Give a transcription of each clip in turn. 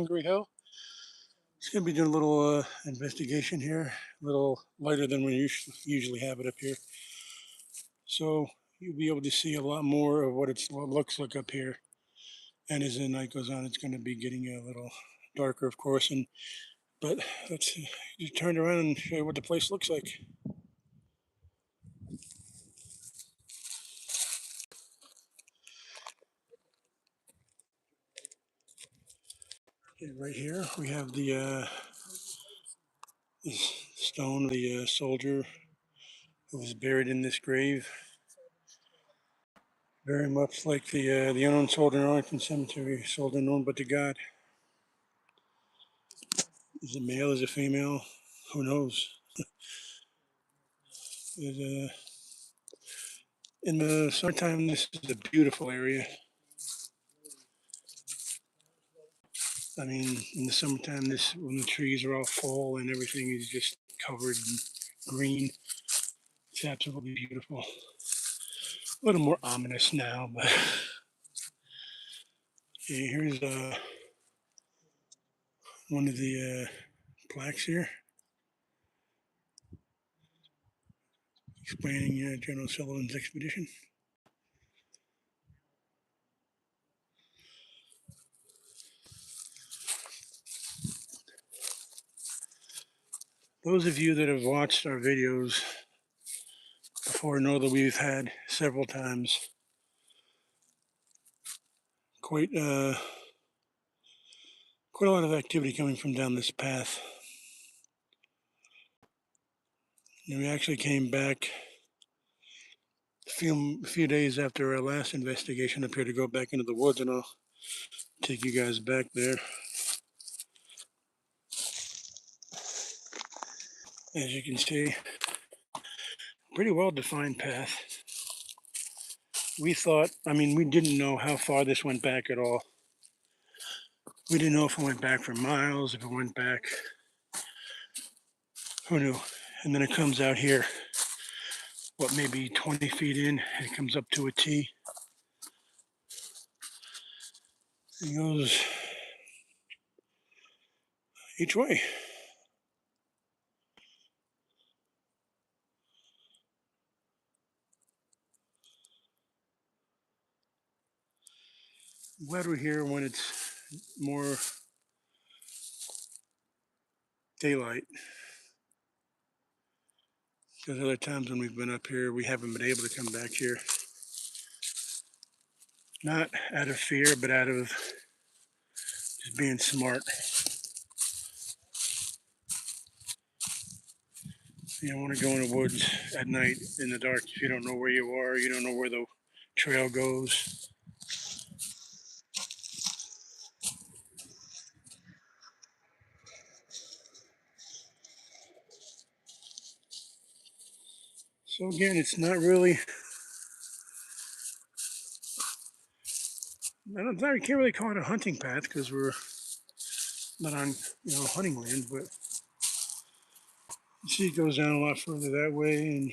Hungry Hill. It's going to be doing a little investigation here, a little lighter than we usually have it up here. So you'll be able to see a lot more of what it looks like up here. And as the night goes on, it's going to be getting a little darker, of course. But let's just turn around and show you what the place looks like. Okay, right here we have the this stone, the soldier who was buried in this grave. Very much like the unknown soldier in Arlington Cemetery, soldier known but to God. Is it male? Is it female? Who knows? Is, in the summertime, this is a beautiful area. I mean, in the summertime, when the trees are all full and everything is just covered in green, it's absolutely beautiful. A little more ominous now, but okay, here's one of the plaques here explaining General Sullivan's expedition. Those of you that have watched our videos before know that we've had several times quite quite a lot of activity coming from down this path. And we actually came back a few days after our last investigation up here to go back into the woods, and I'll take you guys back there. As you can see, pretty well defined path. We thought, I mean, we didn't know how far this went back at all. We didn't know if it went back for miles, if it went back, who knew? And then it comes out here, what, maybe 20 feet in, and it comes up to a T. It goes each way. I'm glad we're here when it's more daylight. Because other times when we've been up here, we haven't been able to come back here. Not out of fear, but out of just being smart. You don't want to go in the woods at night in the dark if you don't know where you are, you don't know where the trail goes. So again, it's not really, I can't really call it a hunting path because we're not on, hunting land, but you see it goes down a lot further that way and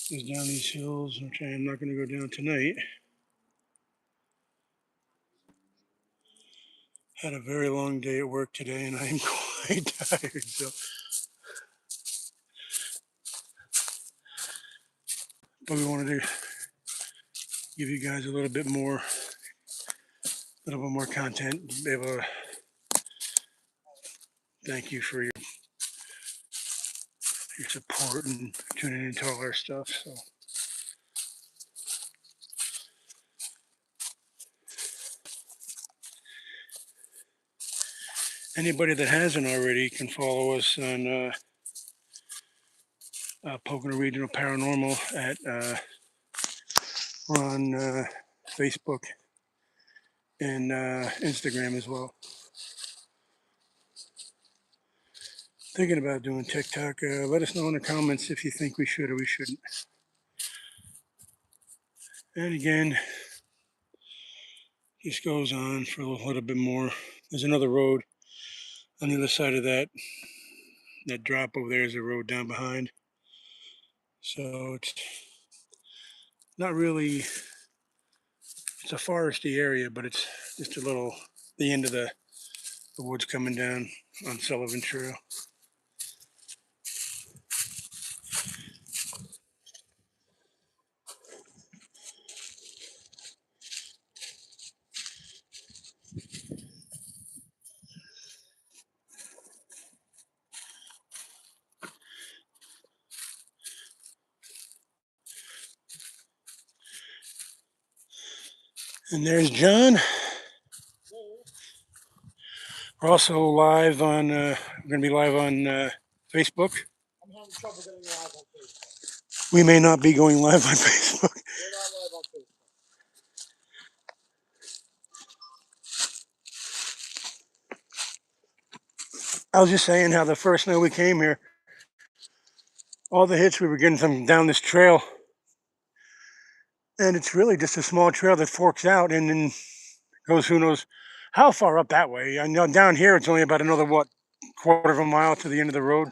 goes down these hills, which I am not going to go down tonight. Had a very long day at work today and I am quite tired, so. But we wanted to give you guys a little bit more content, be able to thank you for your support and tuning into all our stuff. So anybody that hasn't already can follow us on Pocono Regional Paranormal at we're on Facebook and Instagram as well. Thinking about doing TikTok. Let us know in the comments if you think we should or we shouldn't. And again, just goes on for a little bit more. There's another road on the other side of that. That drop over there is a road down behind. So it's not really, it's a foresty area, but it's just a little the end of the woods coming down on Sullivan Trail. And there's John. We're also live on, we're going to be live on Facebook. I'm having trouble getting live on Facebook. We may not be going live on Facebook. We're not live on Facebook. I was just saying how the first night we came here, all the hits we were getting from down this trail. And it's really just a small trail that forks out and then goes who knows how far up that way. I know down here it's only about another, what, quarter of a mile to the end of the road.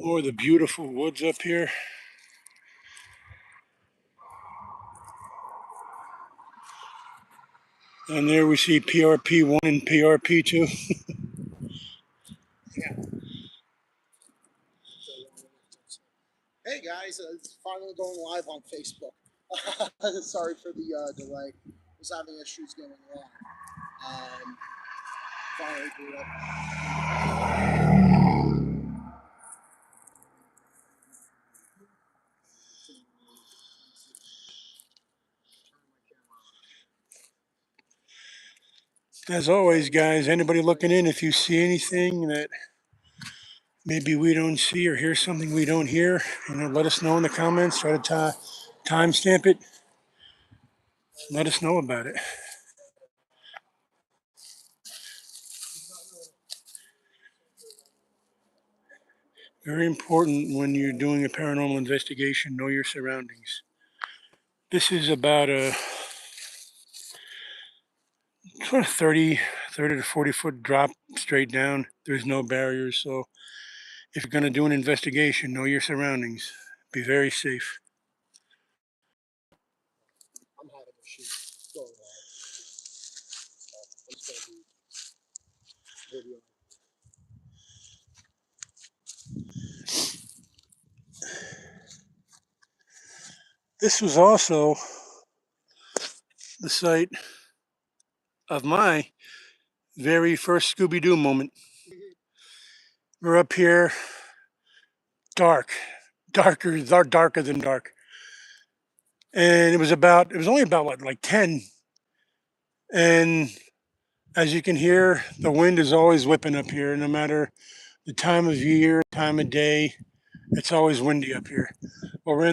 More of the beautiful woods up here. And there we see PRP1 and PRP2. Yeah. Hey guys, it's finally going live on Facebook. Sorry for the delay. I was having issues getting live. Finally booted up. As always, guys, anybody looking in, if you see anything that maybe we don't see or hear something we don't hear, let us know in the comments. Try to timestamp it. Let us know about it. Very important when you're doing a paranormal investigation, know your surroundings. This is about a sort of 30 to 40 foot drop straight down. There's no barriers. So if you're going to do an investigation, know your surroundings. Be very safe. I'm having issues going live. I'm just going to be video. This was also the site of my very first Scooby-Doo moment. We're up here, darker than dark. And it was only about what, like 10. And as you can hear, the wind is always whipping up here, no matter the time of year, time of day, it's always windy up here. We're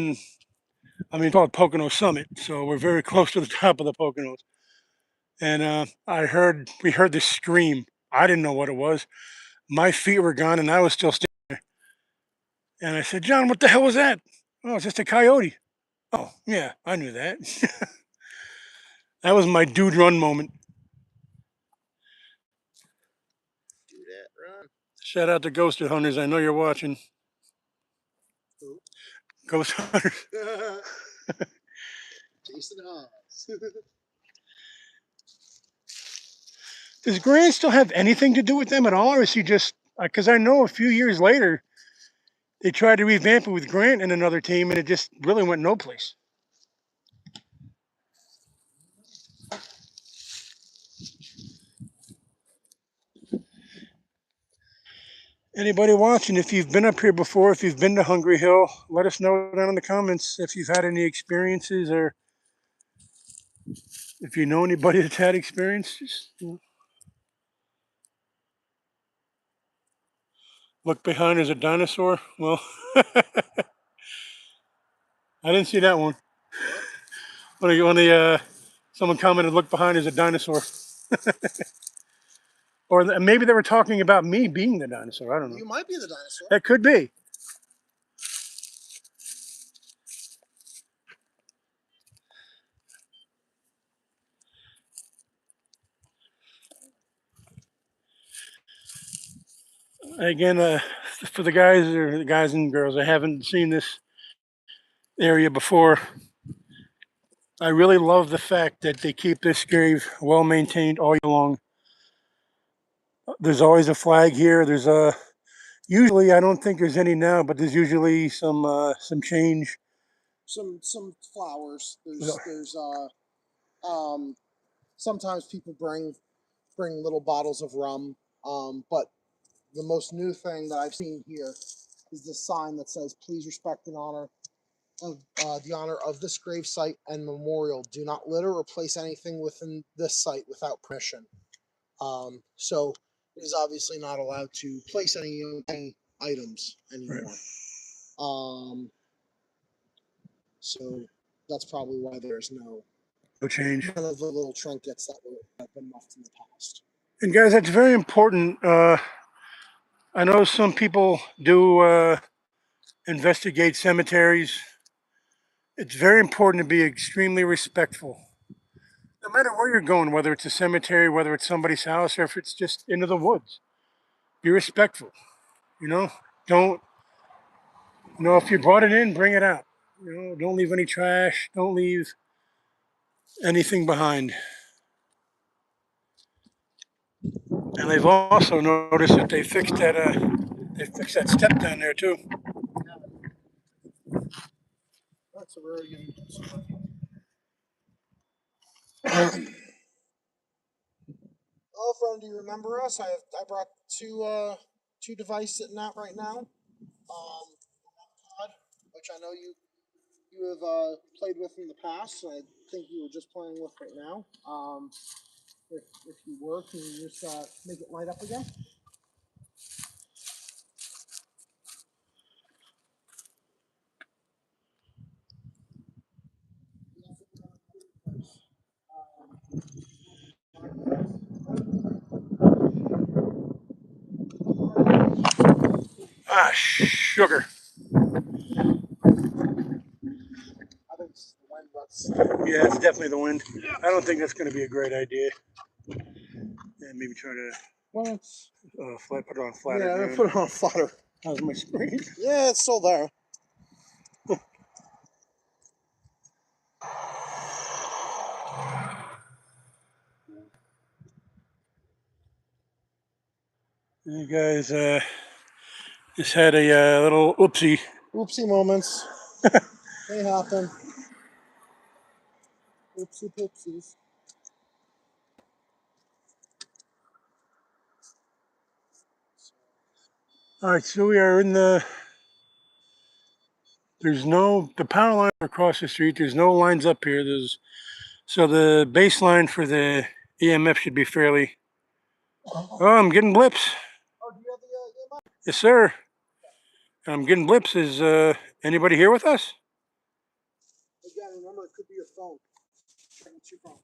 it's called Pocono Summit, so we're very close to the top of the Poconos. And we heard this scream. I didn't know what it was. My feet were gone, and I was still standing there. And I said, John, what the hell was that? Oh, it's just a coyote. Oh, yeah, I knew that. That was my dude run moment. Do that, run. Shout out to Ghost Hunters. I know you're watching. Who? Ghost Hunters. Jason Haas. Does Grant still have anything to do with them at all, or is he just, because I know a few years later they tried to revamp it with Grant and another team, and it just really went no place. Anybody watching, if you've been up here before, if you've been to Hungry Hill, let us know down in the comments if you've had any experiences, or if you know anybody that's had experiences. Look behind, there's a dinosaur. Well, I didn't see that one. Someone commented, "Look behind, there's a dinosaur." Or maybe they were talking about me being the dinosaur. I don't know. You might be the dinosaur. That could be. Again, for the guys and girls, I haven't seen this area before. I really love the fact that they keep this grave well maintained all year long. There's always a flag here. There's a usually I don't think there's any now, but there's usually some change. Some flowers. Um sometimes people bring little bottles of rum. But the most new thing that I've seen here is this sign that says, "Please respect and honor of the honor of this grave site and memorial. Do not litter or place anything within this site without permission." So it is obviously not allowed to place any items Right. anymore. Um, so that's probably why there's No change. none of the little trinkets that have been left in the past. And guys, that's very important. I know some people do investigate cemeteries. It's very important to be extremely respectful. No matter where you're going, whether it's a cemetery, whether it's somebody's house, or if it's just into the woods, be respectful. You know, don't, if you brought it in, bring it out. Don't leave any trash. Don't leave anything behind. And they've also noticed that they fixed that step down there too. That's a very good. Oh, friend, do you remember us? I brought two devices sitting out right now. Pod, which I know you have played with in the past. And I think you were just playing with right now. If you were, can you just make it light up again? Ah, sugar. I think it's the wind that's. Yeah, it's definitely the wind. I don't think that's going to be a great idea. Yeah, maybe try to Well, it's put it on flatter yeah. I ground. put it on flutter. How's my screen? Yeah, it's still there. You guys just had a little oopsie. Oopsie moments. They happen. Oopsie poopsies. All right, so we are in the power line across the street. There's no lines up here. So the baseline for the EMF should be fairly. Oh, I'm getting blips. Oh, do you have the EMI? Yes, sir. I'm getting blips. Is anybody here with us? Again, remember it could be your phone. Check with your phone.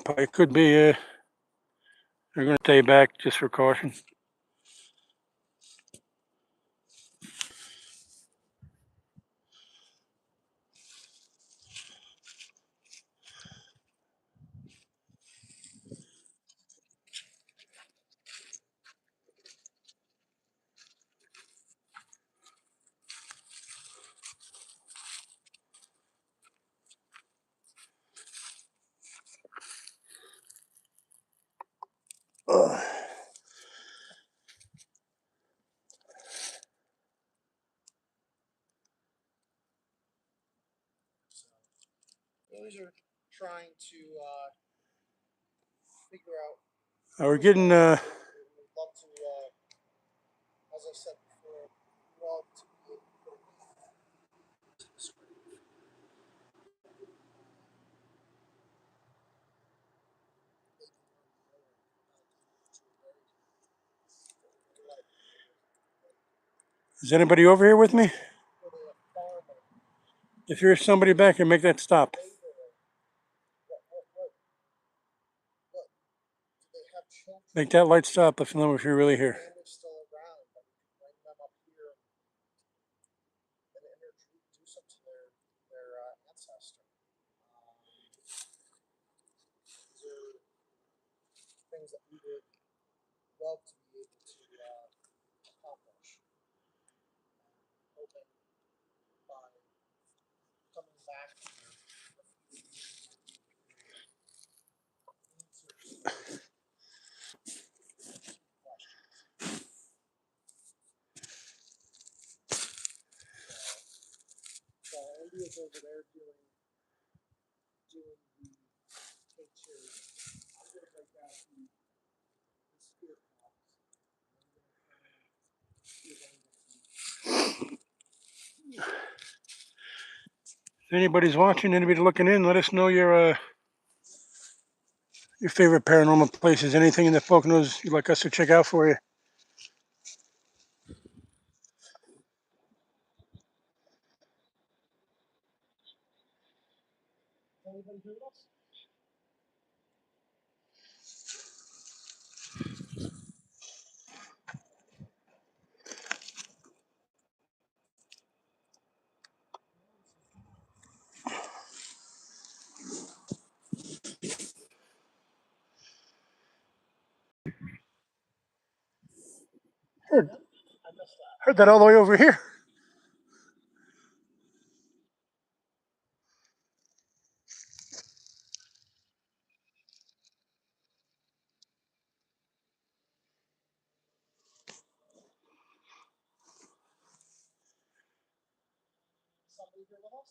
Probably could be. They're going to stay back just for caution. Ugh. Those are trying to figure out. We're getting. We'd love to, as I said before, love to be able to put Is anybody over here with me? a farmer. If you're somebody back here, make that stop. What? Do they have children? Make that light stop if you're really here. Families still around that we can bring them up here and introduce them to their ancestor. These are things that we would love to be able to accomplish. Hoping by coming back here, so Andy is over there doing the K2. I'm going to break out the spirit box. If anybody's watching, anybody looking in, let us know your favorite paranormal places. Anything in the Poconos you'd like us to check out for you. Anybody hear us? Heard, I missed that. heard that all the way over here. Somebody here with us?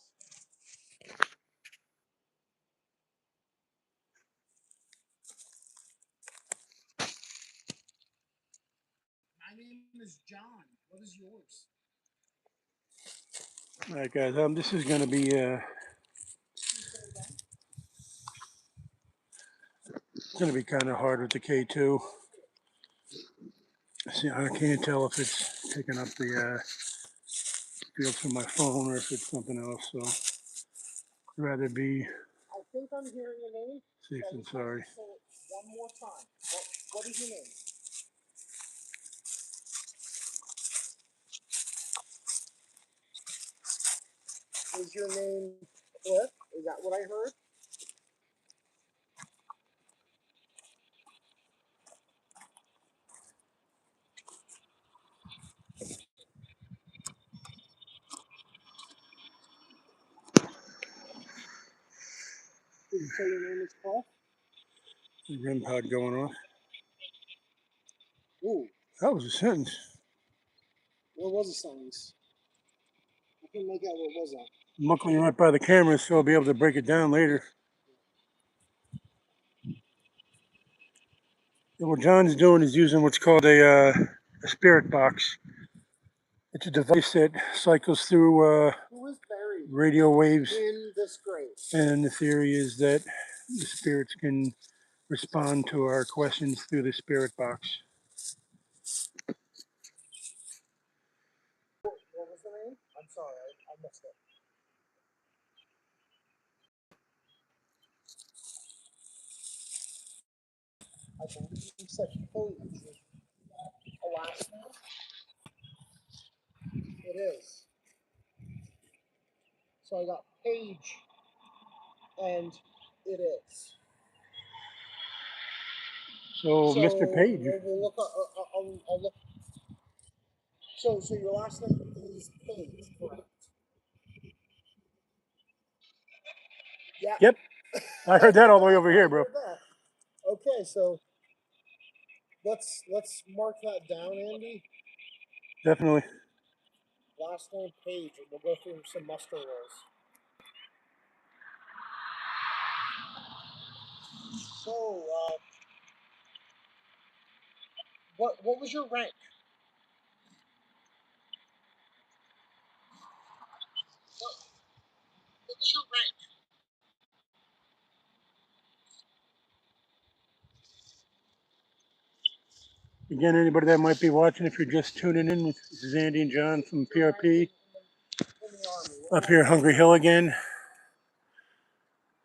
My name is John. What is yours? All right, guys. This is going to be kind of hard with the K2. See, I can't tell if it's picking up the field from my phone or if it's something else. So I'd rather be I think I'm hearing a name. safe than sorry. Say it one more time. What is your name? Is your name Cliff? Is that what I heard? Did you say your name is Cliff? The REM pod going off. Ooh, That was a sentence. what was the sentence? I couldn't make out what was that. I'm looking right by the camera, so I'll be able to break it down later. And what John's doing is using what's called a spirit box. It's a device that cycles through Who is buried radio waves, in this grave? and the theory is that the spirits can respond to our questions through the spirit box. What was the name? I'm sorry, I missed it. I believe you said Page. A last name? It is. So I got Page, and it is. So, Mr. Page, we'll look. I'll look. So your last name is Page, correct? Yeah. yep, I heard that all the way over here, bro. Okay, so let's mark that down, Andy. Definitely. Last name Page, and we'll go through some muster rolls. So, what was your rank? What was your rank? Again, anybody that might be watching, if you're just tuning in, this is Andy and John from PRP. In the army. Up here, Hungry Hill again.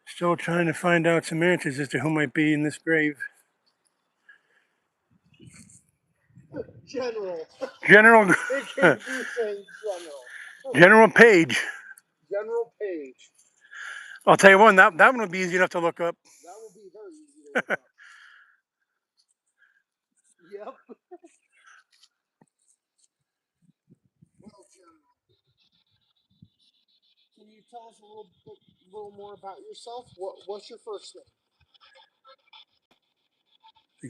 Still trying to find out some answers as to who might be in this grave. General. General It can be saying General. General Page. General Page. I'll tell you one, that one will be easy enough to look up. That will be very easy to look up. Yep. Well, John, can you tell us a little more about yourself? What's your first name?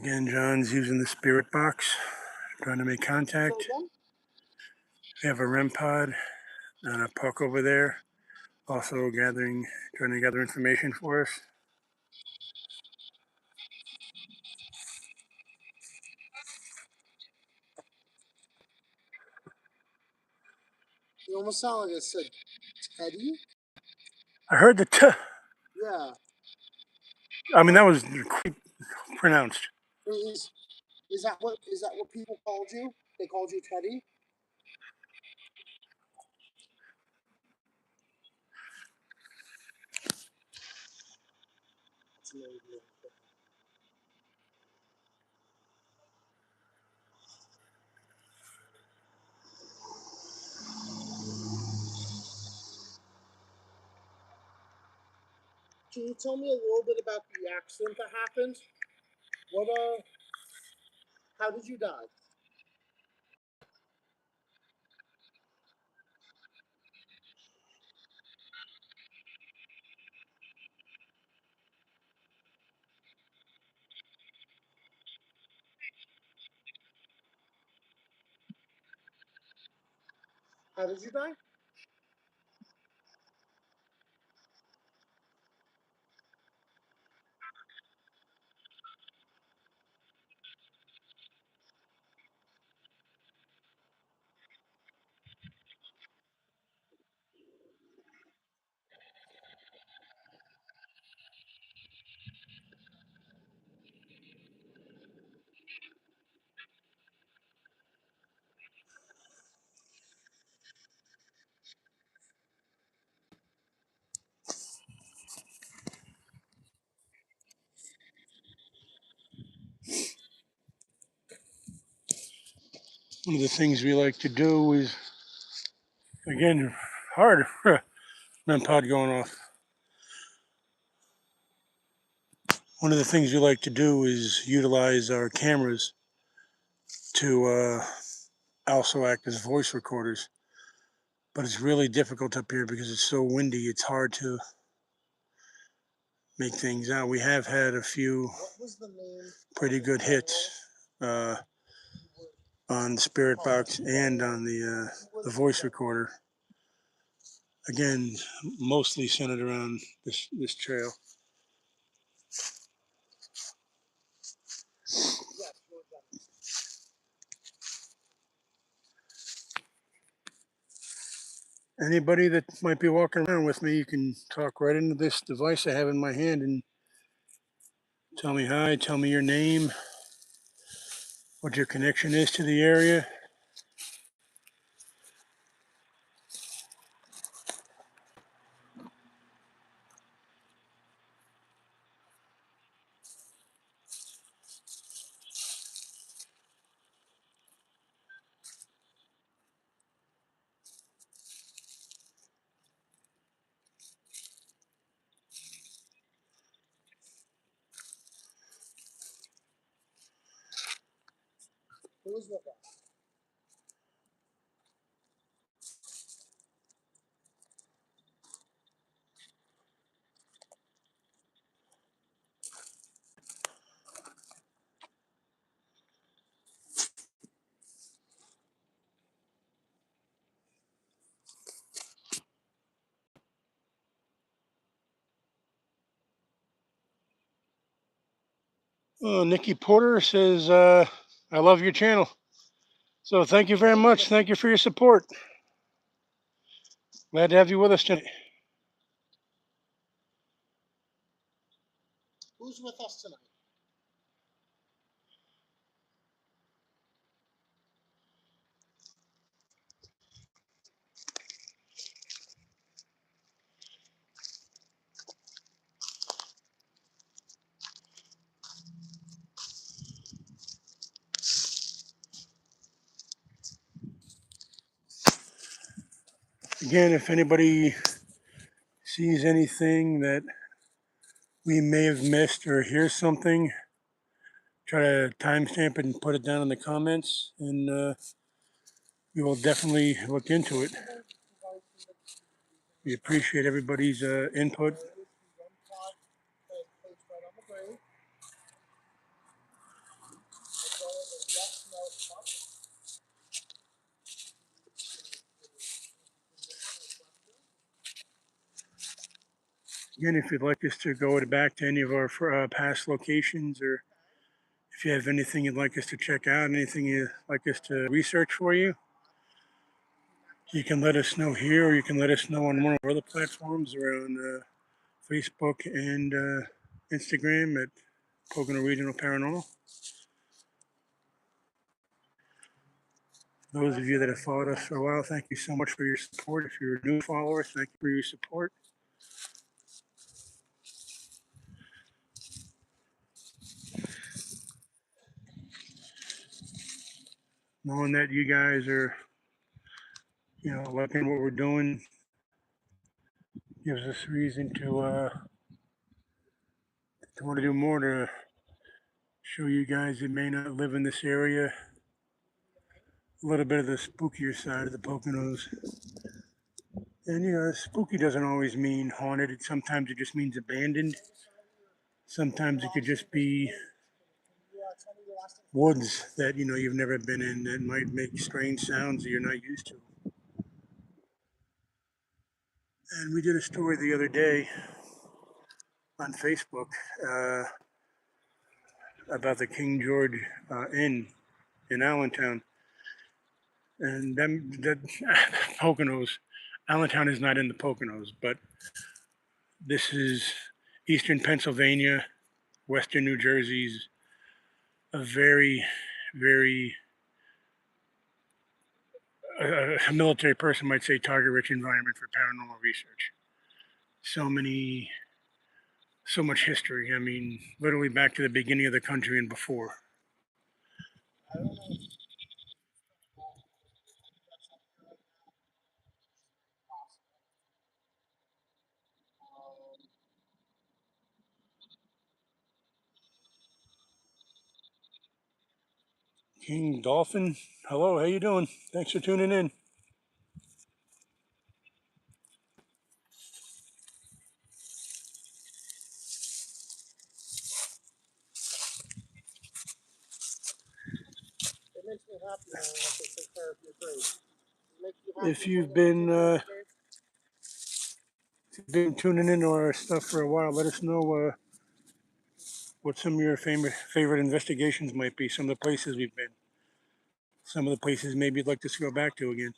Again, John's using the spirit box, trying to make Say contact. again. We have a REM pod and a puck over there, also trying to gather information for us. You almost sound like I said Teddy. I heard the t. Yeah. I mean, that was pronounced. Is is that what people called you? They called you Teddy. That's amazing. Can you tell me a little bit about the accident that happened? What How did you die? How did you die? One of the things we like to do is, again, hard REM pod going off. One of the things we like to do is utilize our cameras to also act as voice recorders. But it's really difficult up here because it's so windy. It's hard to make things out. We have had a few What was the name pretty good hits uh, on the spirit box and on the voice recorder. Again, mostly centered around this trail. Yes, Lord John. Anybody that might be walking around with me, you can talk right into this device I have in my hand and tell me hi, tell me your name, what your connection is to the area. Who is with us? Nikki Porter says, I love your channel. So thank you very Thank you. much. Thank you for your support. Glad to have you with us tonight. Who's with us tonight? Again, if anybody sees anything that we may have missed or hears something, try to timestamp it and put it down in the comments, and we will definitely look into it. We appreciate everybody's input. Again, if you'd like us to go back to any of our past locations, or if you have anything you'd like us to check out, anything you'd like us to research for you, you can let us know here, or you can let us know on one of our other platforms around Facebook and Instagram at Pocono Regional Paranormal. Those of you that have followed us for a while, thank you so much for your support. If you're a new follower, thank you for your support. Knowing that you guys are, liking what we're doing gives us reason to want to do more to show you guys that may not live in this area a little bit of the spookier side of the Poconos. And spooky doesn't always mean haunted. Sometimes it just means abandoned. Sometimes it could just be woods that you've never been in that might make strange sounds that you're not used to. And we did a story the other day on Facebook uh, about the King George Inn in Allentown, and them that Poconos. Allentown is not in the Poconos, but this is eastern Pennsylvania, western New Jersey's a very, very a military person might say target-rich environment for paranormal research. So many, so much history. I mean, literally back to the beginning of the country and before. King Dolphin, hello, how you doing? Thanks for tuning in. It makes me happy when I have to take care of your trade. It makes you happy If you've been tuning in to our stuff for a while, let us know what some of your favorite investigations might be. Some of the places we've been. Some of the places maybe you'd like us to go back to again.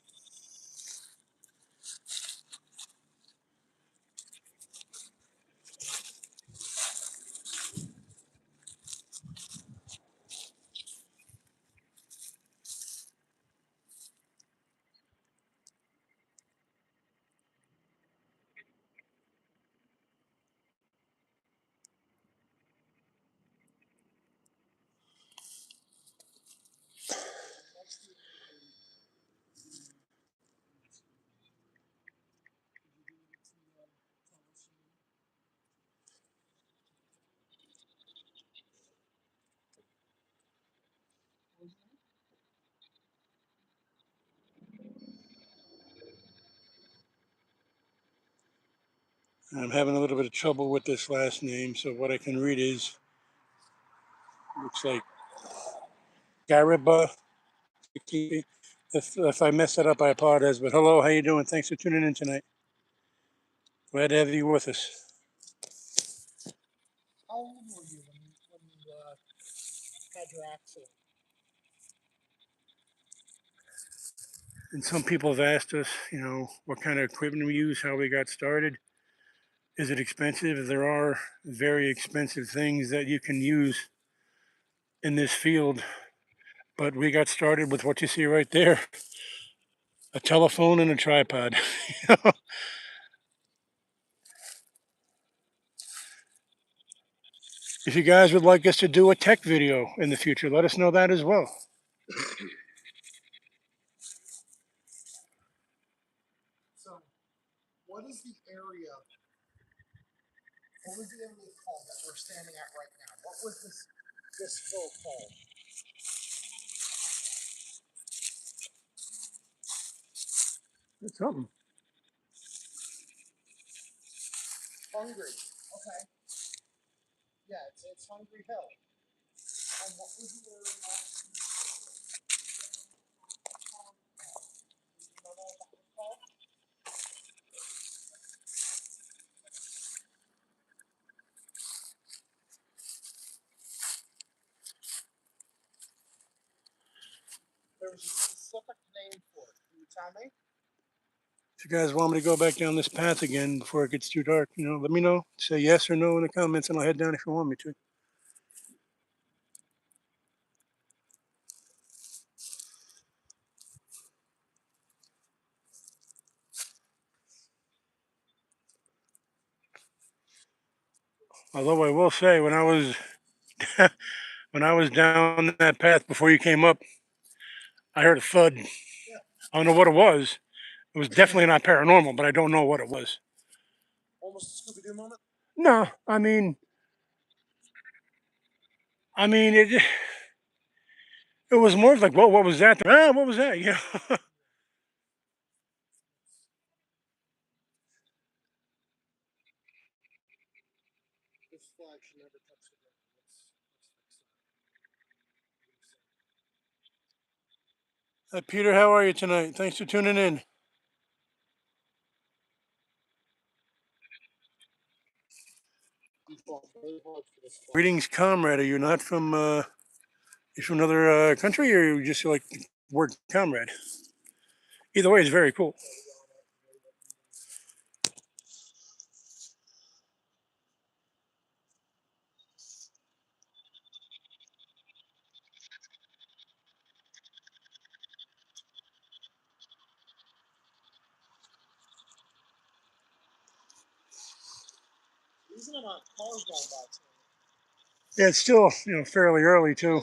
I'm having a little bit of trouble with this last name, so what I can read is looks like Gariba. If I mess that up, I apologize. But hello, how you doing? Thanks for tuning in tonight. Glad to have you with us. How old were you when you had your accident? And some people have asked us, what kind of equipment we use, how we got started. Is it expensive? There are very expensive things that you can use in this field, but we got started with what you see right there, a telephone and a tripod. If you guys would like us to do a tech video in the future, let us know that as well. So, what is the area? What was the area called that we're standing at right now? What was this? this full call. That's something. Hungry. Okay. Yeah, it's Hungry Hill. And what was the word? There was a specific name for it. Can you tell me? If you guys want me to go back down this path again before it gets too dark, let me know. Say yes or no in the comments, and I'll head down if you want me to. Although I will say, when I was when I was down that path before you came up, I heard a thud. Yeah. I don't know what it was. It was definitely not paranormal, but I don't know what it was. Almost a Scooby Doo moment. No, I mean, it was more of like, whoa, what was that? Ah, what was that? This flag should never touch the ground. Let's Peter, how are you tonight? Thanks for tuning in. You fought very hard for this flag. Greetings, comrade. Are you not from? You from another country, or you just like the word comrade? Either way, it's very cool. These are not cars going by tonight. Yeah, it's still fairly early too.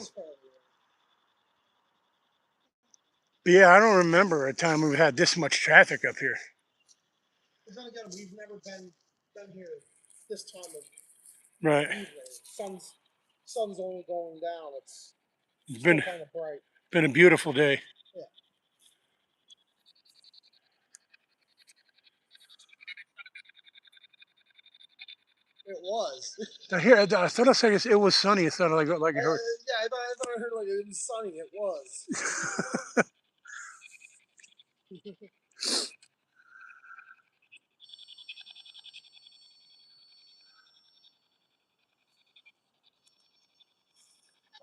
But yeah, I don't remember a time we've had this much traffic up here. But then again, we've never been here this time of Right. evening. Sun's only going down. It's It's still kind of bright. been a beautiful day. Yeah. It was. I thought I said it was sunny. It sounded like it hurt. Yeah, I thought I heard like it was sunny. It was.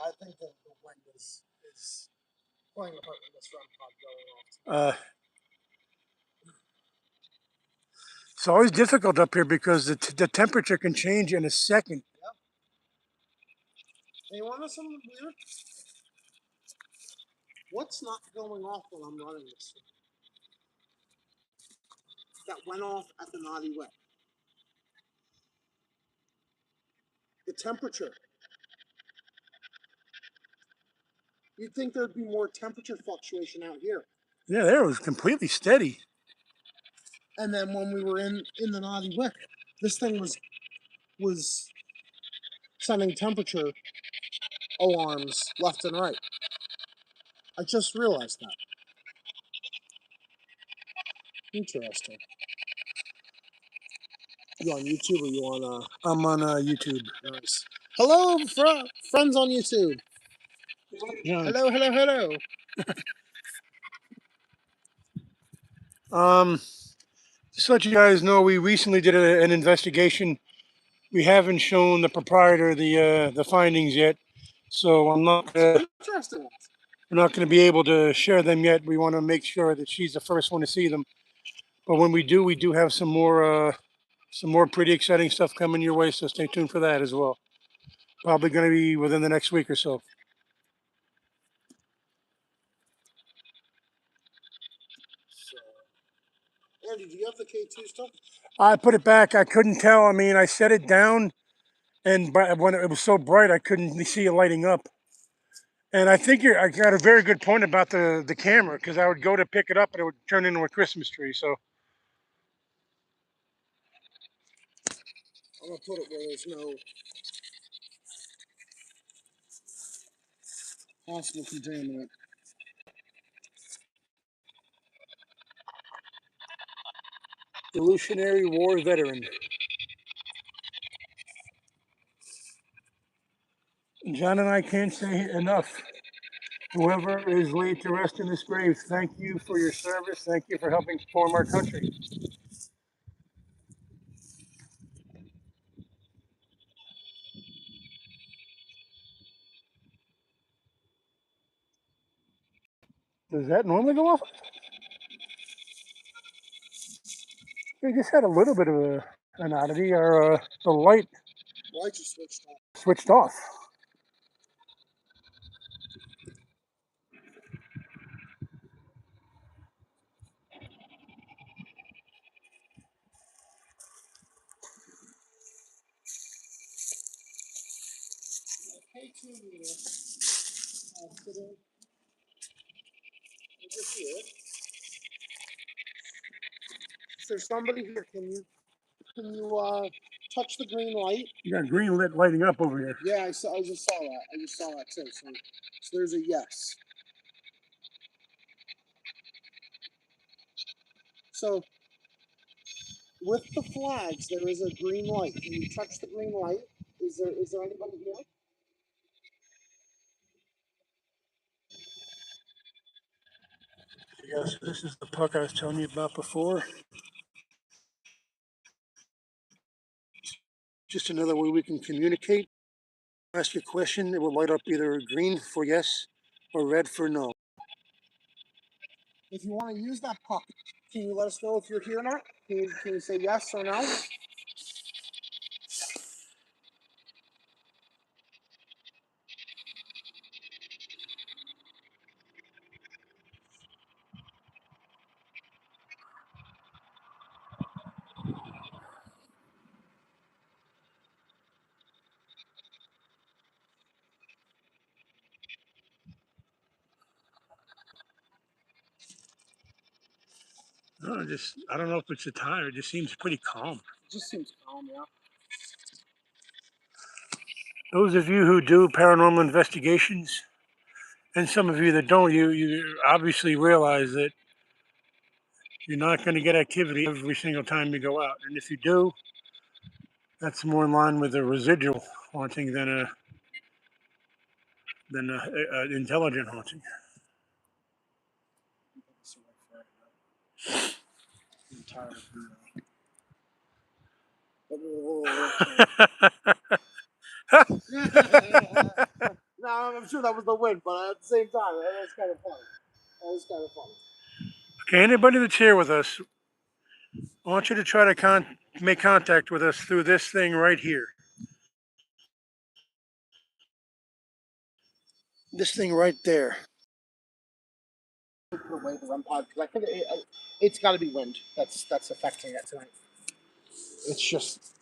I think the wind is playing a part in this REM pod going off. It's always difficult up here because the temperature can change in a second. Yep. Hey, you want to know something weird? What's not going off when I'm running this thing? That went off at the Naughty Way. The temperature. You'd think there'd be more temperature fluctuation out here. Yeah, there it was completely steady. And then when we were in the Naughty Wick, this thing was sending temperature alarms left and right. I just realized that. Interesting. You on YouTube or you on I'm on YouTube. Nice. Hello, friends on YouTube. John. Hello. Just to let you guys know, we recently did an investigation. We haven't shown the proprietor the findings yet, so Interesting. we're not going to be able to share them yet. We want to make sure that she's the first one to see them. But when we do have some more pretty exciting stuff coming your way. So stay tuned for that as well. Probably going to be within the next week or so. Andy, do you have the K2 still? I put it back. I couldn't tell. I mean, I set it down, and when it was so bright, I couldn't see it lighting up. And I got a very good point about the camera, because I would go to pick it up and it would turn into a Christmas tree. So I'm gonna put it where there's no. Possible contaminant. Revolutionary War veteran. John and I can't say enough. Whoever is laid to rest in this grave, thank you for your service. Thank you for helping form our country. Does that normally go off? We just had a little bit of an oddity. The light Lights are switched off. switched off. Is there somebody here? Can you touch the green light? You got green lit lighting up over here. Yeah, I saw. I just saw that. I just saw that too. So there's a yes. So with the flags, there is a green light. Can you touch the green light? Is there anybody here? Yes, this is the puck I was telling you about before. Just another way we can communicate. Ask your question, it will light up either green for yes or red for no. If you want to use that puck, can you let us know if you're here or not? Can you say yes or no? No, I don't know if it's a tire. It just seems pretty calm. It just seems calm, yeah. Those of you who do paranormal investigations, and some of you that don't, you obviously realize that you're not going to get activity every single time you go out. And if you do, that's more in line with a residual haunting than a intelligent haunting. No, I'm sure that was the win, but at the same time, that was kind of funny. That was kind of funny. Okay, anybody that's here with us, I want you to try to make contact with us through this thing right here. This thing right there. Put away the REM pod because I think it's got to be wind that's affecting it tonight. It's just.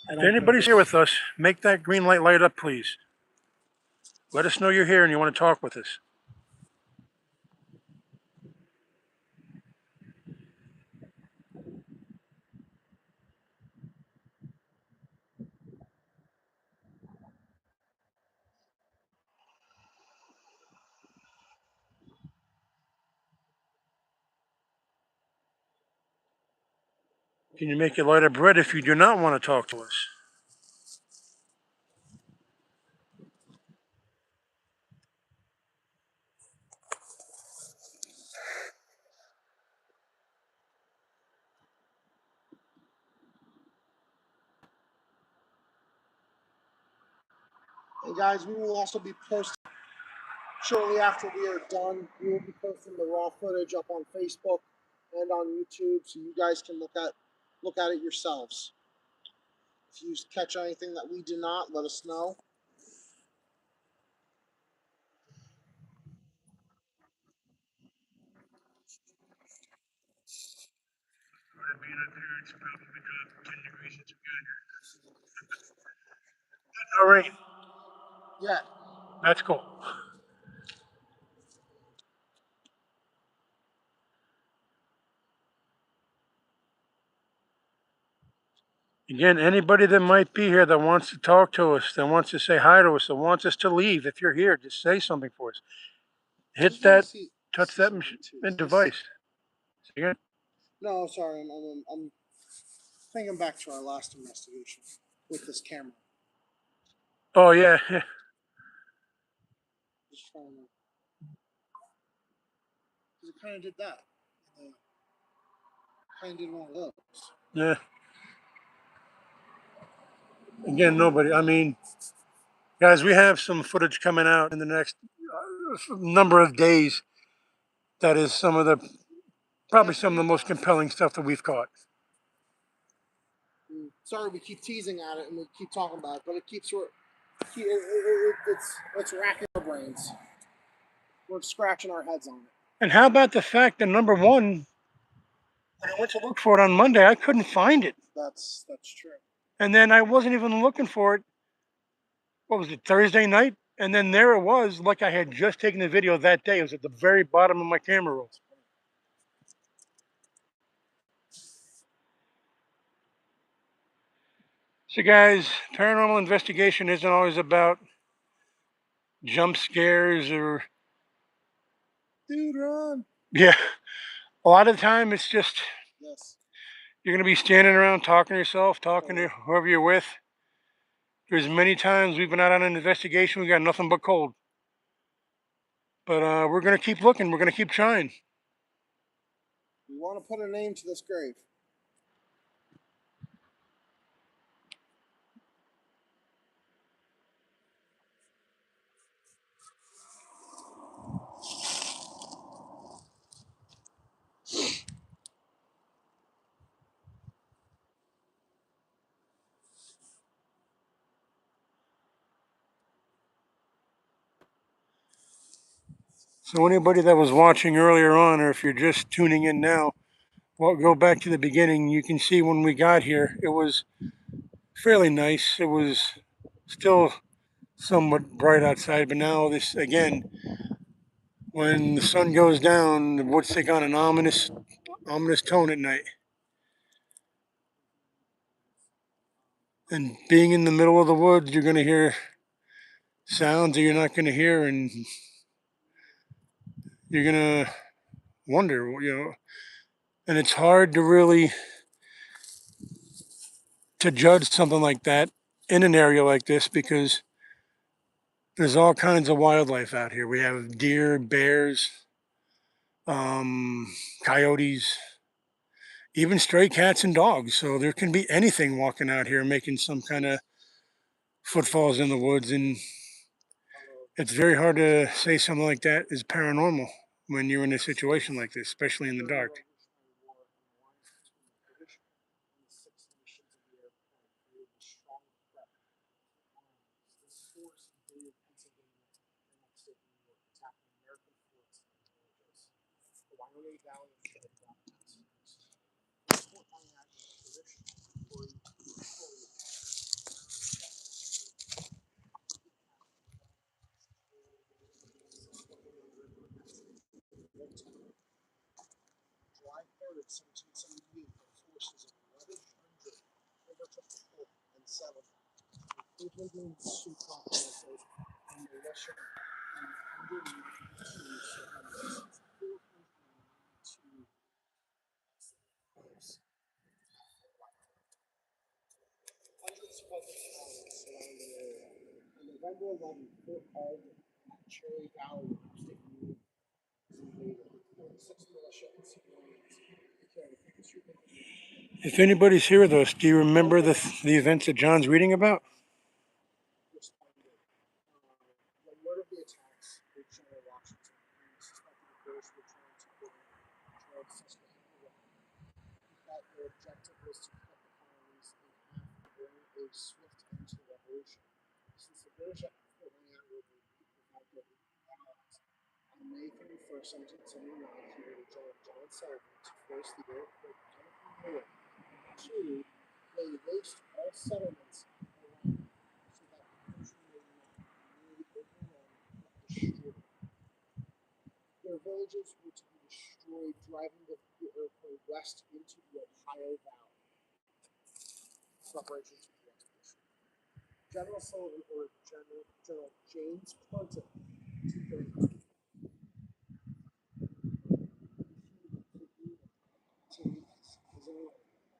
If anybody's here with us, make that green light up, please. Let us know you're here and you want to talk with us. Can you make it light up red if you do not want to talk to us? Hey guys, we will also be posting shortly after we are done. We will be posting the raw footage up on Facebook and on YouTube, so you guys can look at it yourselves. If you catch anything that we do not, let us know. Being up here, it's probably dropped 10 degrees. It's good. No rain. Yeah. That's cool. Again, anybody that might be here that wants to talk to us, that wants to say hi to us, that wants us to leave, if you're here, just say something for us. Hit that, touch that device. Again. No, sorry, I'm thinking back to our last investigation with this camera. Oh yeah, Just trying to, because it kind of did that. Kind of did one of those. yeah. Again, nobody. I mean, guys, we have some footage coming out in the next number of days. That is probably some of the most compelling stuff that we've caught. Sorry, we keep teasing at it and we keep talking about it, but it keeps it's racking our brains. We're scratching our heads on it. And how about the fact that number one, when I went to look for it on Monday, I couldn't find it. That's true. And then I wasn't even looking for it. What was it, Thursday night? And then there it was, like I had just taken the video that day. It was at the very bottom of my camera roll. So, guys, paranormal investigation isn't always about jump scares or. Dude, run. Yeah. A lot of the time, it's just Yes. you're going to be standing around talking to yourself, talking to whoever you're with. There's many times we've been out on an investigation, we got nothing but cold. But we're going to keep looking. We're going to keep trying. We want to put a name to this grave. So anybody that was watching earlier on, or if you're just tuning in now, well, go back to the beginning. You can see when we got here, it was fairly nice. It was still somewhat bright outside, but now this again, when the sun goes down, the woods take on an ominous tone at night. And being in the middle of the woods, you're going to hear sounds that you're not going to hear, and you're going to wonder, and it's hard to really to judge something like that in an area like this because there's all kinds of wildlife out here. We have deer, bears, um, coyotes, even stray cats and dogs. So there can be anything walking out here making some kind of footfalls in the woods, and it's very hard to say something like that is paranormal when you're in a situation like this, especially in the dark. July 3rd, 1778, the forces of 1,100 overtook the fort and settled it. 800 Sioux provinces and militia and 192 civilians, 492 civilians. Hundreds of other towns surround the area. On November 11th, Fort Alden and Cherry Valley State University was invaded. 46 militia and civilians carried infantry. If anybody's here with us, do you remember the events that John's reading about? Responded. When word of the attacks reached General Washington, he suspected the British were trying to bring Susquehanna. That their objective was to cut the colonies in half and bring a swift end to the revolution. Since the British at Fort Wayne were without their allies, on May 31st, 1779, he ordered General John Sullivan to force the Iroquois out of the north to lay waste all settlements around so that the country may not be nearly overrun but destroyed. Their villages were to be destroyed, driving the Iroquois west into the Ohio Valley. preparations for the expedition. General Sullivan ordered General James Clinton to Bangkok.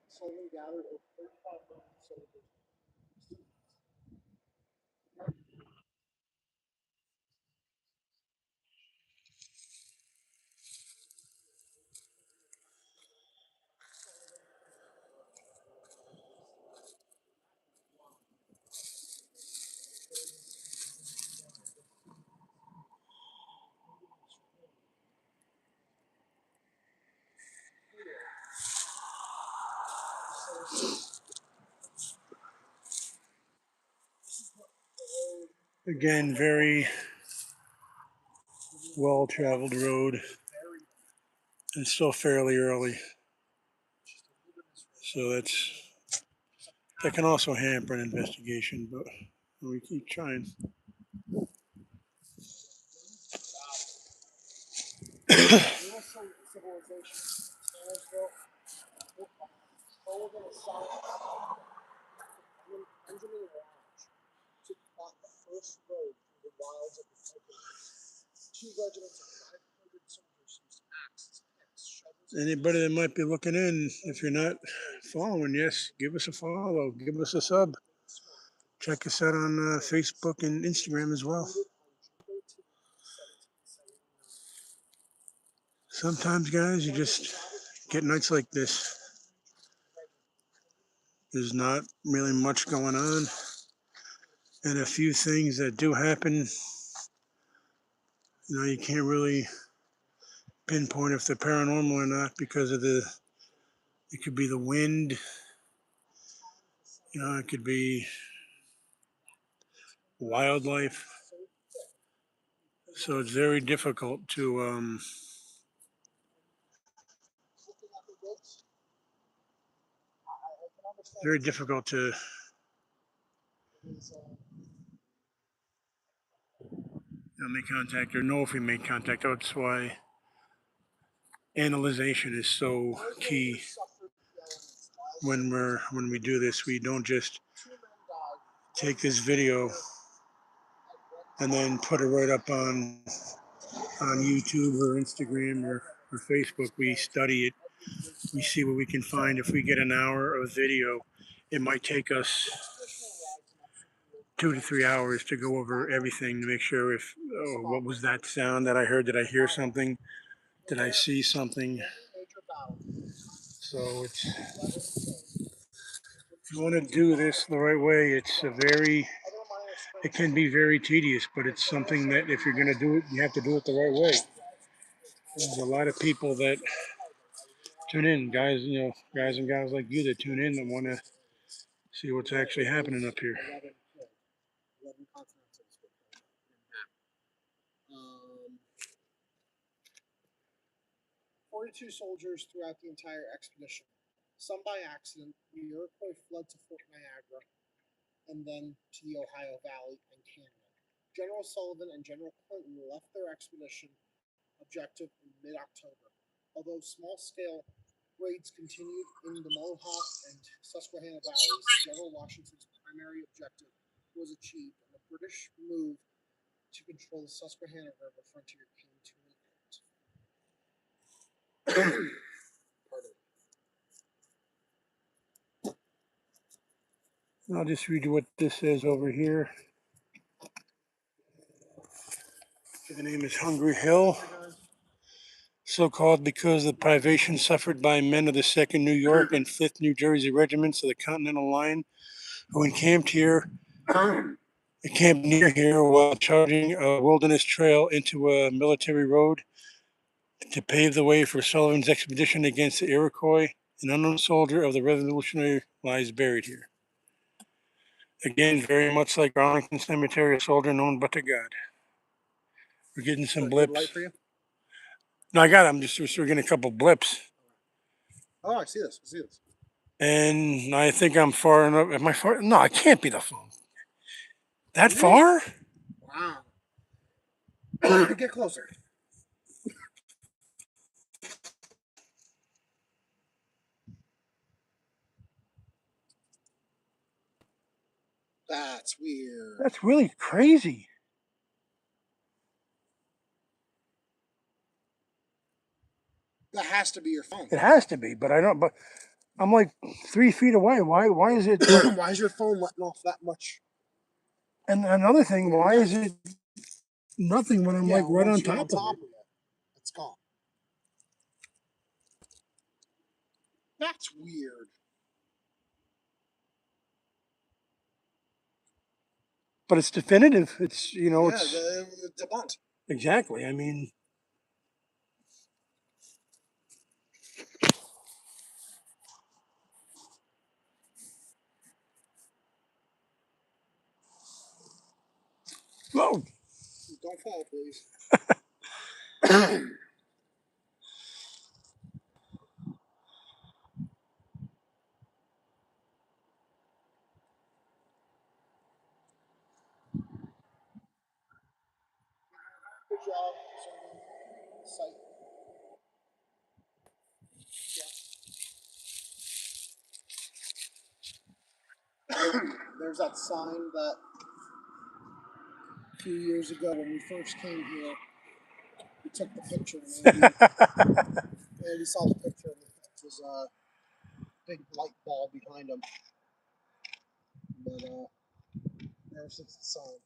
Sullivan gathered over 3,500 soldiers. Again, very well-traveled road. And it's still fairly early. So that can also hamper an investigation, but we keep trying. Civilization, Townsville, Sullivan assigned Benjamin Lodge to plot the first road through the wilds of the Pocono. Two regiments of 500 soldiers used axes, picks, shovels. Anybody that might be looking in, if you're not following, yes, give us a follow, give us a sub. Check us out on Facebook and Instagram as well. Sometimes, guys, you just get nights like this. There's not really much going on, and a few things that do happen, you can't really pinpoint if they're paranormal or not because of it could be the wind, it could be wildlife. So it's very difficult to very difficult to make contact or know if we made contact. That's why analyzation is so key when we do this. We don't just take this video and then put it right up on YouTube or Instagram or Facebook. We study it. We see what we can find. If we get an hour of video, it might take us 2 to 3 hours to go over everything to make sure if, oh, what was that sound that I heard? Did I hear something? Did I see something? So if you want to do this the right way, it can be very tedious, but it's something that if you're going to do it, you have to do it the right way. There's a lot of people that tune in, guys, guys and gals like you that tune in that want to see what's actually happening up here. 42 soldiers throughout the entire expedition. Some by accident, the Iroquois fled to Fort Niagara and then to the Ohio Valley and Canada. General Sullivan and General Clinton left their expedition objective in mid-October. Although small-scale raids continued in the Mohawk and Susquehanna valleys, General Washington's primary objective was achieved, and the British move to control the Susquehanna River frontier came to an end. I'll just read you what this says over here. The name is Hungry Hill, so called because of the privation suffered by men of the 2nd New York and 5th New Jersey Regiments of the Continental Line, who encamped near here while charging a wilderness trail into a military road to pave the way for Sullivan's expedition against the Iroquois. An unknown soldier of the Revolutionary lies buried here. Again, very much like Arlington Cemetery, a soldier known but to God. We're getting some blips. Light for you? No, I got it. We're getting a couple blips. Oh, I see this. And I think I'm far enough. Am I far? No, I can't be the phone. That far? Wow. Get closer. That's weird. That's really crazy. That has to be your phone. It has to be, but I don't. But I'm like 3 feet away. Why is it? Why is your phone letting off that much? And another thing, why is it nothing when I'm Yeah, like right once on you're top on of top it? of it, it's gone. That's weird. But it's definitive. It's Yeah, it's the debunked. exactly. I mean, whoa. Don't fall, please. Good job. Sight. There's that sign that a few years ago when we first came here, we took the picture and Andy saw the picture and it was a big light ball behind him. But ever since the sign.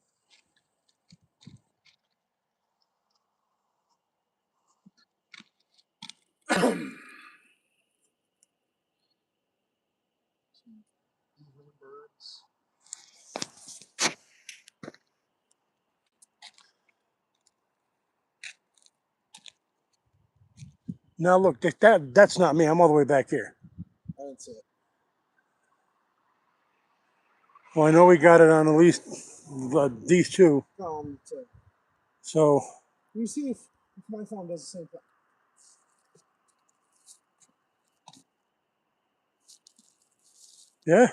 Evening birds. Now look, that's not me. I'm all the way back here. I didn't see it. Well, I know we got it on at least these two. Too. So You see if my phone does the same thing. yeah,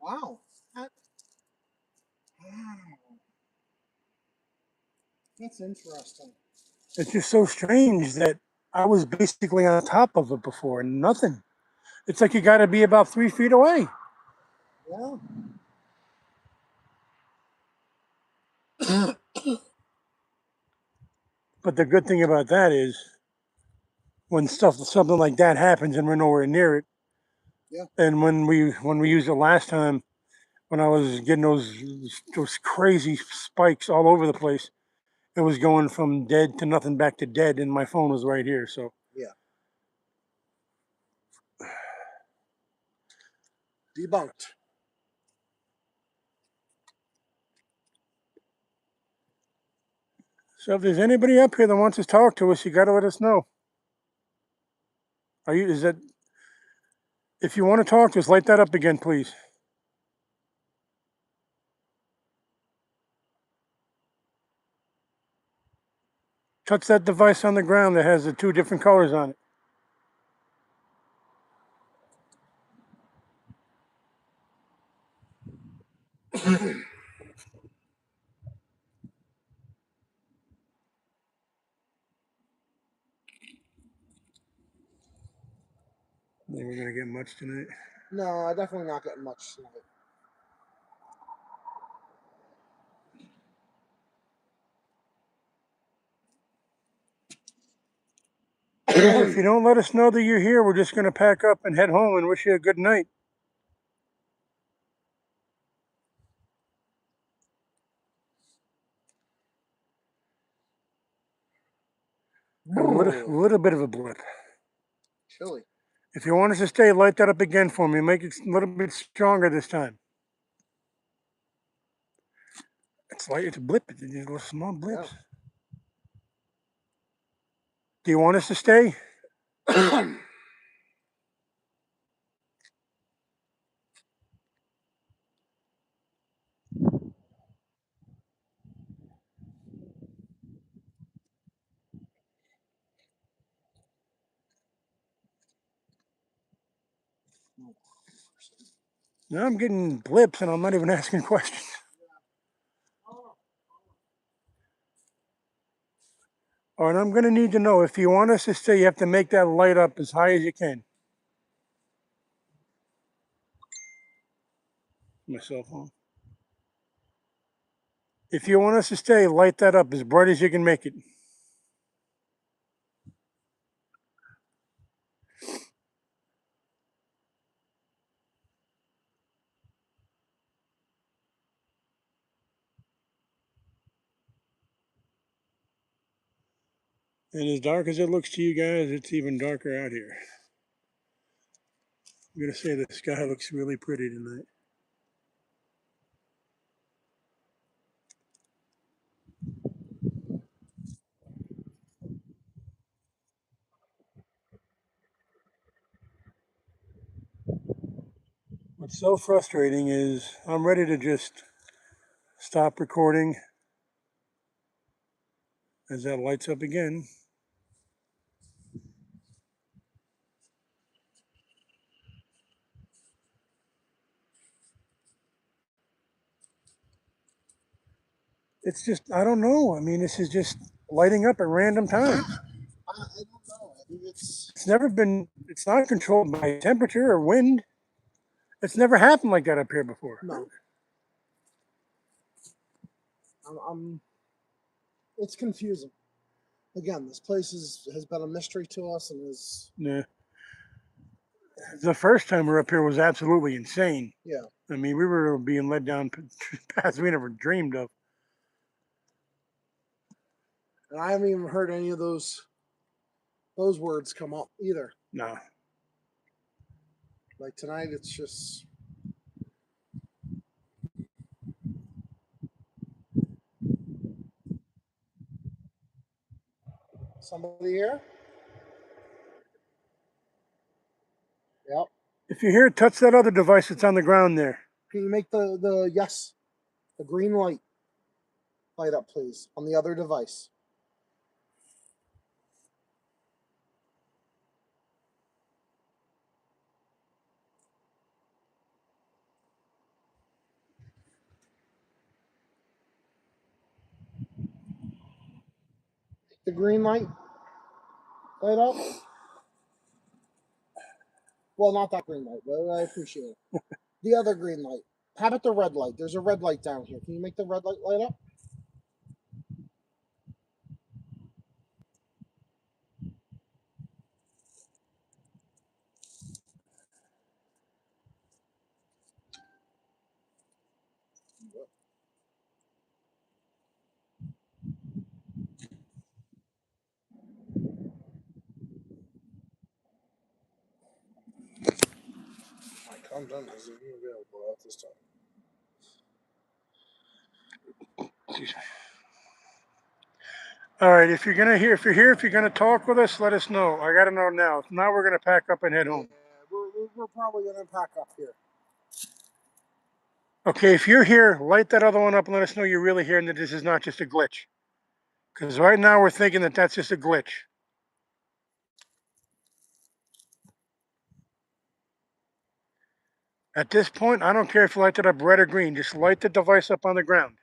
Wow. Wow. That's interesting. it's just so strange that I was basically on top of it before and nothing. It's like you got to be about 3 feet away. Yeah. But the good thing about that is when something like that happens and we're nowhere near it. Yeah. And when we used it last time, when I was getting those crazy spikes all over the place, it was going from dead to nothing back to dead, and my phone was right here. So Yeah. Debunked. if there's anybody up here that wants to talk to us, you got to let us know. Are you? Is that? If you want to talk to us, light that up again, please. Touch that device on the ground that has the two different colors on it. Think we're gonna get much tonight. No, definitely not getting much tonight. Well, if you don't let us know that you're here, we're just gonna pack up and head home and wish you a good night. A little bit of a blip. Chilly. If you want us to stay, light that up again for me. Make it a little bit stronger this time. It's like it's a blip. It's just little small blips. Yeah. Do you want us to stay? No, I'm getting blips and I'm not even asking questions. All right, I'm going to need to know if you want us to stay, you have to make that light up as high as you can. My cell phone. If you want us to stay, light that up as bright as you can make it. And as dark as it looks to you guys, it's even darker out here. I'm going to say the sky looks really pretty tonight. What's so frustrating is I'm ready to just stop recording as that lights up again. It's just, I don't know. I mean, this is just lighting up at random times. I don't know. I think It's never been, it's not controlled by temperature or wind. It's never happened like that up here before. no. I'm it's confusing. Again, this place has been a mystery to us and is Nah. The first time we were up here was absolutely insane. yeah. I mean, we were being led down paths we never dreamed of. And I haven't even heard any of those words come up either. No. Like tonight, it's just somebody here. Yep. If you hear it, touch that other device that's on the ground there. Can you make the yes, the green light up, please, on the other device? The green light up. Well, not that green light, but I appreciate it. The other green light. How about the red light? There's a red light down here. Can you make the red light light up? My content isn't available at this time. All right, if you're gonna talk with us, let us know. I gotta know now. If not, we're gonna pack up and head home. We're probably gonna pack up here. Okay, if you're here, light that other one up and let us know you're really here and that this is not just a glitch. Because right now we're thinking that that's just a glitch. At this point, I don't care if you light it up red or green. Just light the device up on the ground.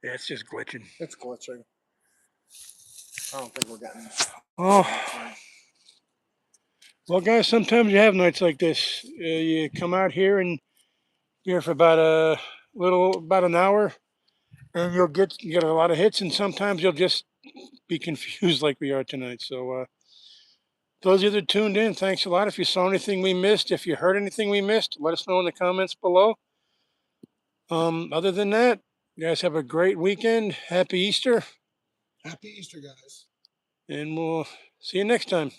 Yeah, it's just glitching. It's glitching. I don't think we're getting. Oh, well, guys, sometimes you have nights like this. You come out here and you're here for about an hour, and you get a lot of hits, and sometimes you'll just be confused like we are tonight. So, those of you that tuned in, thanks a lot. If you saw anything we missed, if you heard anything we missed, let us know in the comments below. Other than that, you guys have a great weekend. Happy Easter, Happy Easter, guys. and we'll see you next time.